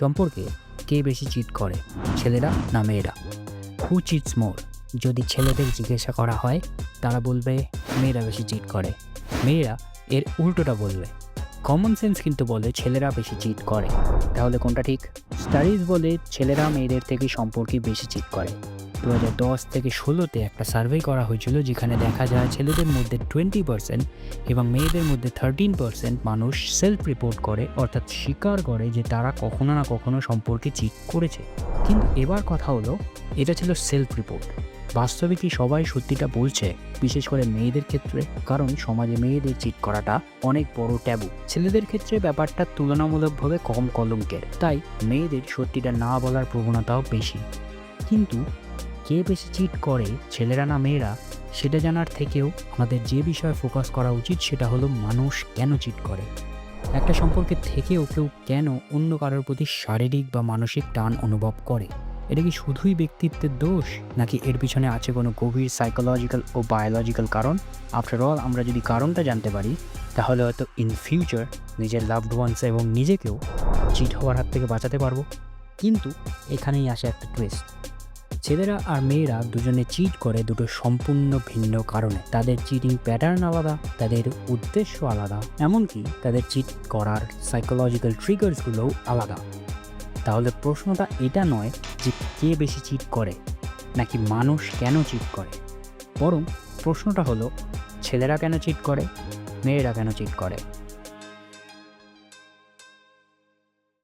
সম্পর্কে কে বেশি চিট করে, ছেলেরা না মেয়েরা? হু চিটস মোর? যদি ছেলেদের জিজ্ঞাসা করা হয় তারা বলবে মেয়েরা বেশি চিট করে, মেয়েরা এর উল্টোটা বলবে। কমন সেন্স কিন্তু বলে ছেলেরা বেশি চিট করে। তাহলে কোনটা ঠিক? স্টাডিজ বলে ছেলেরা মেয়েদের থেকে সম্পর্কে বেশি চিট করে। 2010 থেকে 16তে একটা সার্ভে করা হয়েছিল যেখানে দেখা যায় ছেলেদের মধ্যে 20% এবং মেয়েদের মধ্যে 13% মানুষ সেলফ রিপোর্ট করে, অর্থাৎ স্বীকার করে যে তারা কখনো না কখনো সম্পর্কে চিট করেছে। কিন্তু এবার কথা হলো, এটা ছিল সেলফ রিপোর্ট। বাস্তবে কি সবাই সত্যিটা বলছে, বিশেষ করে মেয়েদের ক্ষেত্রে? কারণ সমাজে মেয়েদের চিট করাটা অনেক বড় ট্যাবু। ছেলেদের ক্ষেত্রে ব্যাপারটা তুলনামূলকভাবে কম কলঙ্কের, তাই মেয়েদের সত্যিটা না বলার প্রবণতাও বেশি। কিন্তু কে বেশি চিট করে, ছেলেরা না মেয়েরা, সেটা জানার থেকেও আমাদের যে বিষয়ে ফোকাস করা উচিত সেটা হলো মানুষ কেন চিট করে। একটা সম্পর্কে থেকেও কেউ কেন অন্য কারোর প্রতি শারীরিক বা মানসিক টান অনুভব করে? এটা কি শুধুই ব্যক্তিত্বের দোষ, নাকি এর পিছনে আছে কোনো গভীর সাইকোলজিক্যাল ও বায়োলজিক্যাল কারণ? আফটার অল, আমরা যদি কারণটা জানতে পারি তাহলে হয়তো ইন ফিউচার নিজের লাভড ওয়ান্স এবং নিজেকেও চিট হওয়ার হাত থেকে বাঁচাতে পারবো। কিন্তু এখানেই আসে একটা টুইস্ট। ছেলেরা আর মেয়েরা দুজনে চিট করে দুটো সম্পূর্ণ ভিন্ন কারণে। তাদের চিটিং প্যাটার্ন আলাদা, তাদের উদ্দেশ্য আলাদা, এমনকি তাদের চিট করার সাইকোলজিক্যাল ট্রিগার্সগুলোও আলাদা। তাহলে প্রশ্নটা এটা নয় যে কে বেশি চিট করে নাকি মানুষ কেন চিট করে, বরং প্রশ্নটা হলো ছেলেরা কেন চিট করে, মেয়েরা কেন চিট করে।